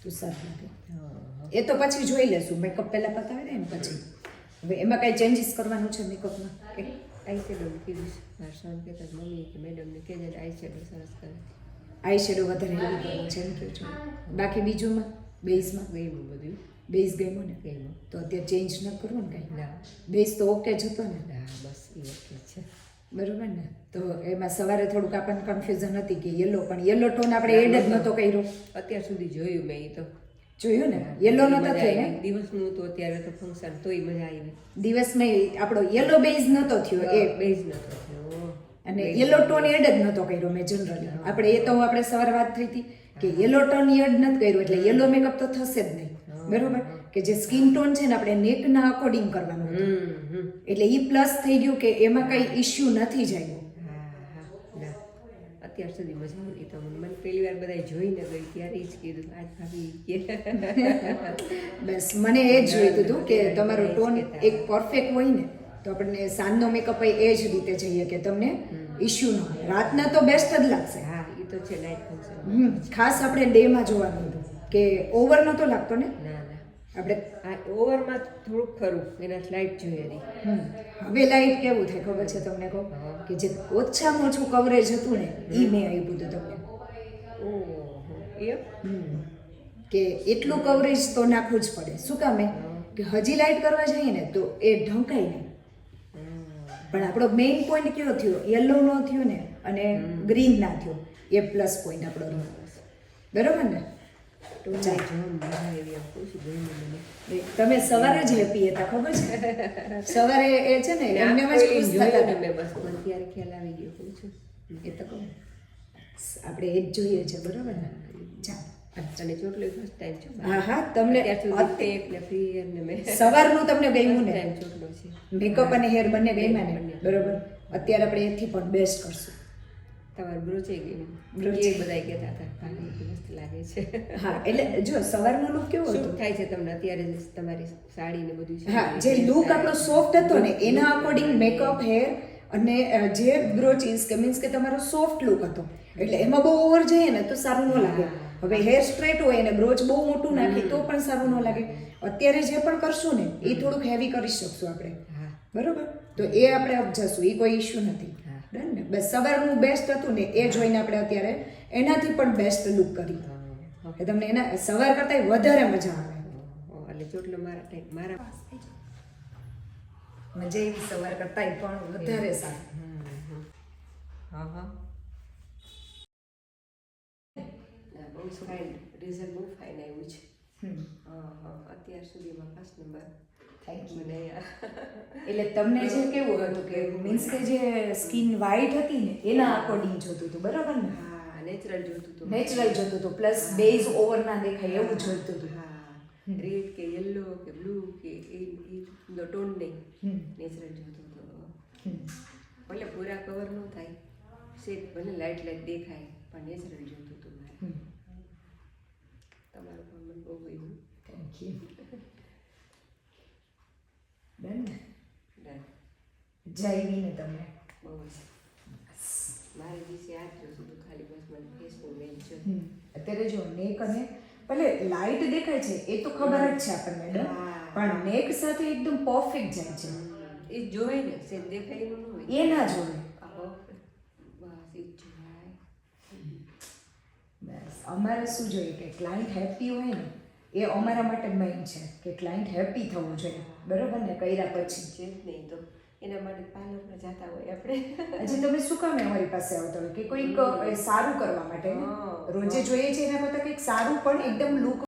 તો સારું લાગે. એ તો પછી જોઈ લેશું, મેકઅપ પહેલાં પતાવી દે ને પછી. હવે એમાં કાંઈ ચેન્જીસ કરવાનું છે મેકઅપમાં? આઈ શેડો કીધું છે મારા સર કહેતા મમ્મી કે મેડમને કહેજે આઈ શેડો સરસ કરે. આઈ શેડો વધારે હેવી કરવું છે એમ કહો છો? બાકી બીજુંમાં બેઝમાં ગયું બધું બેઝ ગમ્યો ને? ગયું. તો અત્યારે ચેન્જ ન કરવું ને કાંઈ? ના બેઝ તો ઓકે જ હતો ને? ના બસ એ ઓકે છે. બરોબર ને? તો એમાં સવારે થોડુંક આપણને કન્ફ્યુઝન હતી કે યલો, પણ યલો ટોન આપણે એડ જ નહોતો કર્યો અત્યાર સુધી જોયું મેં એ તો જોયું ને? યલો નહોતો થયો ને દિવસનું તો અત્યારે તો ફંક્શન તોય મજા આવી. દિવસમાં આપણો યલો બેઝ નહોતો થયો એ, બેઝ નતો થયો અને યલો ટોન એડ જ નહોતો કર્યો મેં જનરલી. આપણે એ તો આપણે સવારે વાત થઈ હતી કે યલો ટોન એડ નથી કર્યો એટલે યલો મેકઅપ તો થશે જ નહીં. બરોબર? કે જે સ્કિન ટોન છે ને આપણે નેકના અકોર્ડિંગ કરવાનું હતું. એટલે એ પ્લસ થઈ ગયું કે એમાં કઈ ઇશ્યુ નથી જાય. ના અત્યાર સુધી મજા આવી. તો મને પહેલી વાર બધા જોઈને ગઈ ત્યારે જ કીધું આજ ભાભી કે બસ મને એ જ જોઈતું હતું કે તમારો ટોન એક પરફેક્ટ હોય ને તો આપણને સાંજનો મેકઅપ એ જ રીતે જઈએ કે તમને ઇશ્યુ ન હોય. રાતના તો બેસ્ટ જ લાગશે. હા એ તો છે નાઇટ ફંક્શન. ખાસ આપણે ડેમાં જોવાનું હતું કે ઓવર નહોતો લાગતો ને ના આપણે. આ ઓવરમાં થોડુંક ખરું એના લાઇટ જોઈએ હતી. હવે લાઈટ કેવું થાય ખબર છે તમને? કહું કે જે ઓછામાં ઓછું કવરેજ હતું ને એ મેં આપ્યું હતું તમને. ઓહો કે એટલું કવરેજ તો નાખવું જ પડે. શું કામ? કે હજી લાઈટ કરવા જઈએ ને તો એ ઢંકાય નહીં. પણ આપણો મેઇન પોઈન્ટ કયો થયો? યલો નો થયો ને અને ગ્રીન ના થયો. એ પ્લસ પોઈન્ટ આપણો રહ્યો. બરોબર ને? તો તમે સવારે જ હેપી હતા ખબર છે? સવારે એ છે ને એમને જ ખુશ થતા હતા. બસ મને ત્યારે ખ્યાલ આવી ગયો કહું છું. એ તો કહું આપણે એ જ જોઈએ છે. બરોબર ને? ચાલો. અને ચોટલો ફર્સ્ટ ટાઈમ છે. હા હા તમને એટલે ફ્રી ને મેં સવારનું તમને ગમ્યું ને? ચોટલો છે. મેકઅપ અને હેર બંને ગમ્યા ને? બરોબર. અત્યારે આપણે એથી પણ બેસ્ટ કરશું. તમારું બ્રોચે ગયું. બ્રોચે. એ બધા કહેતા હતા ભાભી મસ્ત લાગે છે. હા એટલે જો સવારનો લુક કેવો હતો? શું થાય છે તમને અત્યારે જે તમારી સાડી ને બધું છે? હા જે લુક આપણો સોફ્ટ હતો ને એના અકોર્ડિંગ મેકઅપ હેર અને જે બ્રોચીસ કે મીન્સ કે તમારો સોફ્ટ લુક હતો એટલે એમાં બહુ ઓવર જઈએ ને તો સારું ન લાગે. હવે હેર સ્ટ્રેટ હોય અને બ્રોચ બહુ મોટું નાખી તો પણ સારું ન લાગે. અત્યારે જે પણ કરશું ને એ થોડુંક હેવી કરી શકશું આપણે. બરોબર? તો એ આપણે અપ જશું, એ કોઈ ઇશ્યુ નથી. ડન ને? બસ સવારનું બેસ્ટ હતું ને એ જોઈને આપણે અત્યારે એનાથી પણ બેસ્ટ લુક કરી. એટલે તમને એના સવાર કરતાં વધારે મજા આવે. એટલે ચોટલો મારા ટાઈમ મારા મજા એવી સવાર કરતાં પણ વધારે સારું. હા હા બહુ ફાઇન રિઝલ્ટ બહુ ફાઇન આવ્યું છે. અત્યાર સુધીમાં 5 નંબર. Thank you. મને એટલે તમને જે કેવું હતું કે મીન્સ કે જે સ્કિન વ્હાઈટ હતી ને એના અકોર્ડિંગ જોતું હતું. બરાબર ને? હા નેચરલ જોતું હતું. નેચરલ જોતું હતું પ્લસ બેઝ ઓવર ના દેખાય એવું જોઈતું હતું. હા રેડ કે યલો કે બ્લુ કે એ ટોન નહીં નેચરલ જોતું હતું. ભલે પૂરા કવર ન થાય શેડ ભલે લાઇટ લાઇટ દેખાય પણ નેચરલ જોતું હતું મારે. તમારું પણ મને બહુ ગમ્યું. Thank you. ડન ને? જયવી ને તમને બહુ જ મારે દિવસે આ જ જોતું હતું ખાલી બસ મને ફેસનું મેલ છે. અત્યારે જો નેક અને ભલે લાઇટ દેખાય છે એ તો ખબર જ છે આપણને ડન, પણ નેક સાથે એકદમ પરફેક્ટ જાય છે. એ જોવે ને શેડ દેખાય એનું ન હોય. એ ના જોવે. બસ એ જ જોવાય. બસ અમારે શું જોઈએ કે ક્લાયન્ટ હેપી હોય ને એ અમારા માટે મેઇન છે કે ક્લાયન્ટ હેપી થવું જોઈએ. બરોબર ને? કર્યા પછી છે જ નહીં તો એના માટે પાર્લરમાં જતા હોય આપણે. હજી તમે શું કામ અમારી પાસે આવતા હોય કે કોઈક સારું કરવા માટે રોજે જોઈએ છે એના કરતાં કંઈક સારું પણ એકદમ લુક